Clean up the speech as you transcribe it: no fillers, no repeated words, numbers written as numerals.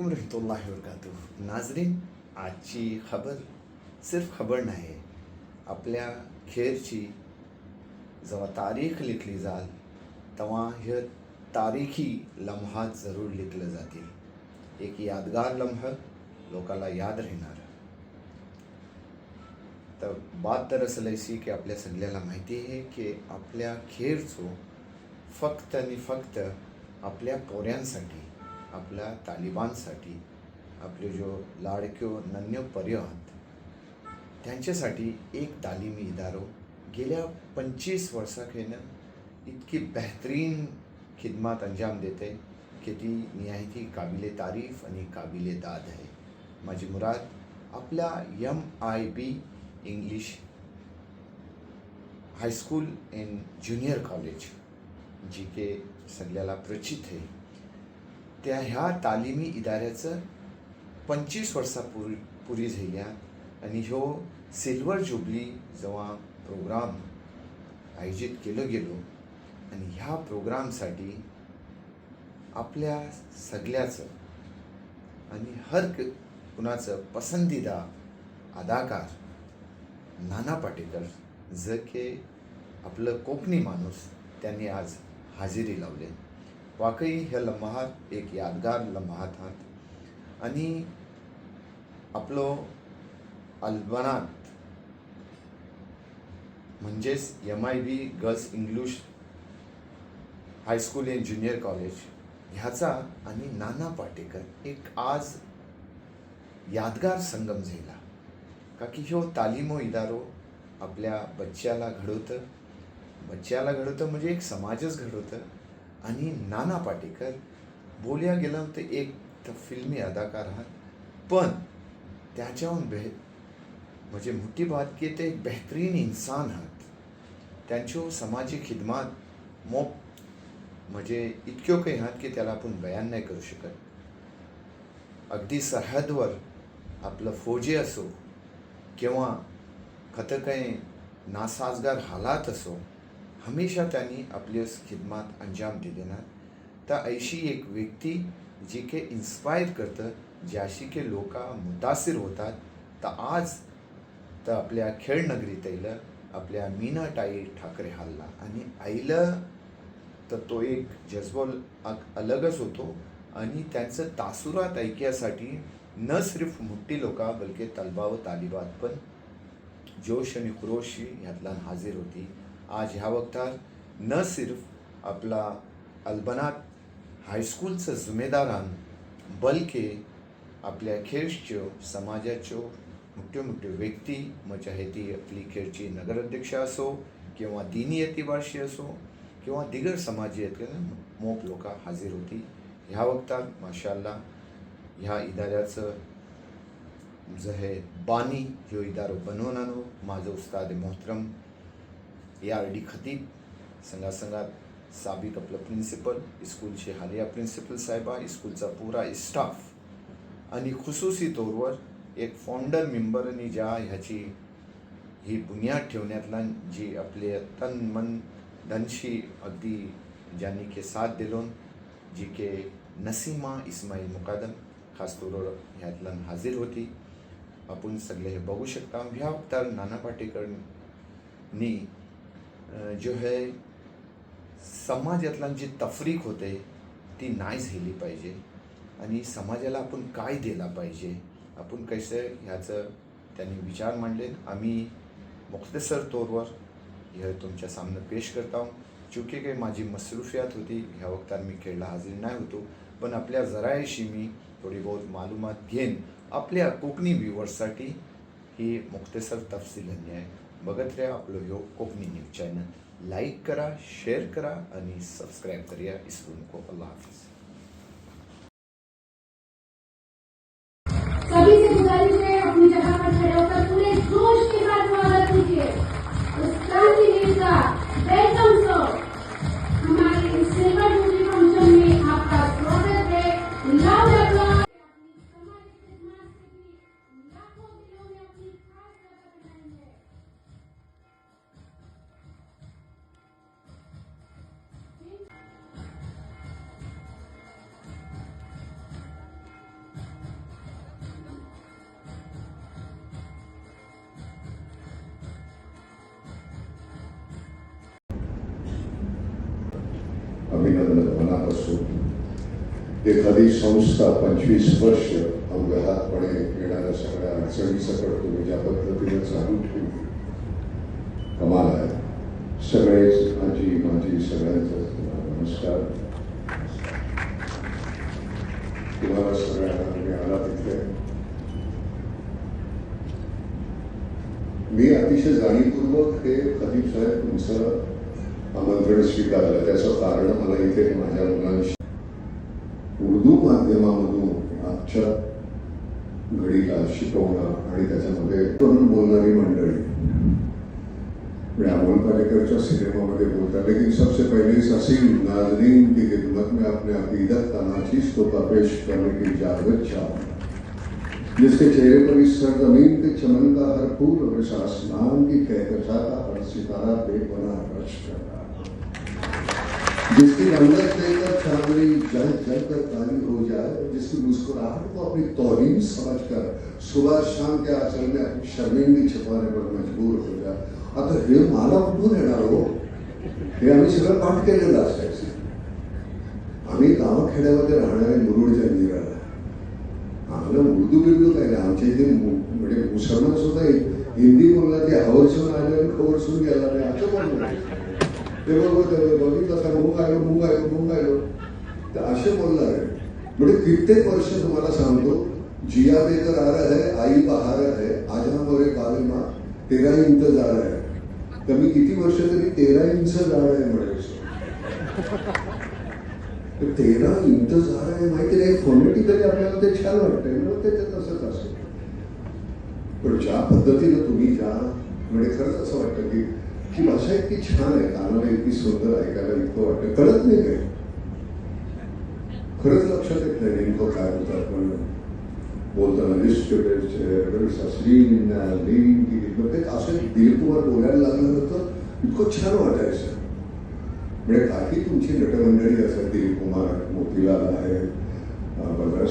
रहमतुल्लाहि व बरकातुहू. नाजरीन, आजची खबर सिर्फ खबर नाही, आपल्या खेरची जेव्हा तारीख लिखली जाल तेव्हा हे तारीखी लम्हात जरूर लिखले जातील. एक यादगार लम्हा लोकाला याद राहणार. तर बात दरअसल अशी की आपल्या सगळ्याला माहिती आहे की आपल्या खेरचो फक्त आणि फक्त आपल्या पोऱ्यांसाठी, आपल्या तालिबानसाठी, आपले जो लाडक्यो नन्यो पर्यो आहात त्यांच्यासाठी एक तालिमी इदारो गेल्या 25 वर्षाखेनं इतकी बेहतरीन खिदमत अंजाम देते की ती निहायती काबिले तारीफ आणि काबिले दाद आहे. माझी मुराद आपल्या MIB English high school in junior college, जी के सगळ्याला प्रचित आहे, त्या ह्या तालिमी इदाऱ्याचं 25 वर्सां पुरी झाल्या आणि ह्यो सिल्वर जुबली जेव्हा प्रोग्राम आयोजित केलो गेलो आणि ह्या प्रोग्रामसाठी आपल्या सगळ्याचं आणि हर कुणाचं पसंदीदा अदाकार नाना पाटेकर, जर के आपलं कोकणी माणूस, त्यांनी आज हाजिरी लावले. वाकई ह्या लम्हात एक यादगार लम्हात आहात आणि आपलो अल्बनात म्हणजेच MIB girls English high school in junior college ह्याचा आणि नाना पाटेकर एक आज यादगार संगम झाला. का की ह्यो तालिमो इदारो आपल्या बच्च्याला घडवतं म्हणजे एक समाजच घडवतं. आणि नाना पाटेकर बोलया गेलं तर एक फिल्मी अदाकार आहात, पण त्याच्याहून म्हणजे मोठी बात की ते एक बेहतरीन इंसान आहात. त्यांची सामाजिक खिदमत म्हणजे इतक्यो काही आहात की त्याला आपण बयान नाही करू शकत. अगदी सरहदवर आपलं फौजी असो किंवा खतं काही नासाजगार हालात असो, हमेशा त्यांनी आपली खिदमत अंजाम दिले ना. तर अशी एक व्यक्ती जी के इन्स्पायर करतं, ज्याशी के लोक मुतासिर होतात. तर आज तर आपल्या खेळनगरीत येईल आपल्या मीनाताई ठाकरे हल्ला आणि आईलं तर तो एक जज्बो अलगच होतो. आणि त्यांचं तासुरात ऐक्यासाठी न सिर्फ मोठी लोका बलके तलबा व तालिबात पण जोश आणि खुरोशी ह्यातला हाजीर होती. आज ह्या वक्तार न सिर्फ आपला अल्बनात हायस्कूलचं जुमेदारान बलके आपल्या खेळच्यो समाजाच्यो मोठ्यो व्यक्ती, म्हणजे आहे ती आपली खेळची नगराध्यक्ष असो किंवा दिनी यतिबाशी असो किंवा दिगर समाजीयतले मोप लोक हाजीर होती. ह्या वक्तार माशाअल्लाह ह्या इदाऱ्याचं जो है बानी ह्यो इदारो बनवून आणो माझं उस्ताद मोहतरम ARD खतीब, संघात साबिक आपलं प्रिन्सिपल, स्कूलचे हालिया प्रिन्सिपल साहेबा, स्कूलचा पुरा स्टाफ आणि खुसूसी तौरवर एक फाउंडर मेंबर आणि ज्या ह्याची ही बुनियाद ठेवण्यातला जी आपले तन मन धनशी अगदी ज्यांनी के साथ दिलोन, जी के नसीमा इस्माईल मुकादम खास तौरवर ह्यातला हाजीर होती. आपण सगळे हे बघू शकता. ह्या वक्तार नाना पाटेकरनी जो है समाजातला जी तफरीक होते ती नाही झाली पाहिजे आणि समाजाला आपण काय दिला पाहिजे, आपण कैसे ह्याचं त्यांनी विचार मांडले. आम्ही मुख्तसर तौरवर हे तुमच्या सामने पेश करता हूँ. चूँकि काही माझी मसरूफियात होती, ह्या वक्तार मी खेळला हाजीर नाही होतो, पण आपल्या जरायशी मी थोडी बहुत मालूमात घेईन आपल्या कोकणी व्ह्यूअर्ससाठी. ही मुख्तसर तफसील आहे. बघत राहा आपलं ह्यो कोकणी न्यूज चॅनल. लाईक करा, शेअर करा आणि सबस्क्राईब करूया. इसको नको. अल्लाह हाफिज. सभी से गुजारिश है अपनी जगह पर खड़े होकर पूरे जोश के साथ स्वागत कीजिए उस क्रांतिवीर का वेलकम सो. हमारे इस सिल्वर जुबली फंक्शन में आपका स्वागत है. Loud applause. समाज की खिदमत से भी लाखों दिलों में अपनी खास जगह बनाई है. अभिनंदन मनापासून. एखादी संस्था 25 वर्ष अवघातपणे येणाऱ्या सगळ्या अडचणी सकट तुम्ही ज्या पद्धतीने चालू ठेवली, कमाल आहे. सगळेच आजी माझी सगळ्यांचा नमस्कार. तुम्हाला सगळ्यांना तुम्ही आला तिथे. मी अतिशय जाणीवपूर्वक हे खदीप साहेब तुमचं आमंत्रण स्वीकारलं. त्याचं कारण मला इथे माझ्या मुलांशी उर्दू माध्यमामधून आजच्या घडीला शिकवणं आणि त्याच्यामध्ये करून बोलणारी मंडळी. मैं अमोल पालेकरच्या सिनेमामध्ये बोलता, लेकिन सबसे पहले इस हसीन नाज़रीन की खिदमत में अपने अकीदत का नाचीज तोहफा पेश करने की इजाजत चाहूँगा, जिसके चेहरे पर इस सरजमीन के चमन का हर फूल और इस आसमान की कहकशा का हर सितारा बेपनाह रश कर रहा है, जिसकी रंगत देखकर चांदनी जल जल कर काली हो जाए, जिसकी मुस्कुराहट को अपनी तौहीन समझकर सुबह शाम के आचरण में अपनी शर्मिंदगी छिपाने पर मजबूर हो जाए. आता हे मला कुठून येणार हो? हे आम्ही सगळं पाठ केलेलं असायचं. आम्ही गावाखेड्यामध्ये राहणारे मुरुडच्या निराळा. आम्हाला उर्दू बिर्दू काय नाही. आमच्या इथे म्हणजे मुसलमान सुद्धा हिंदी बोलला ते आवर्जून आले आणि खवर्जून गेला नाही असं बोलणार. ते बरोबर बघितलं का मुंग आलो तर असे बोलणार आहे. म्हणजे कित्येक वर्ष तुम्हाला सांगतो, जिया बेकर आ रहा है, आई बहार है, आज हम मोरे बाबे माँ तेरा इंतजार आहे. तर मी किती वर्ष तरी 13 इंच जाड आहे म्हणायचं. 13 इंतजार आहे माहिती नाही. फोनेटिकली आपल्याला ते छान वाटतंय ना, ते तसंच असेल. पण ज्या पद्धतीनं तुम्ही ज्या म्हणजे खरंच असं वाटतं की भाषा इतकी छान आहे, कानाला इतकी सुंदर, ऐकायला इतकं वाटतं. कळत नाही काय, खरंच लक्षात येत नाही नेमकं काय होतं. पण बोलताना असं दिलकुमार बोलायला लागलं तर इतकं छान वाटायचं. म्हणजे काही तुमची नटमंडळी असं दिलकुमार, मोतीलाल आहे, बलराज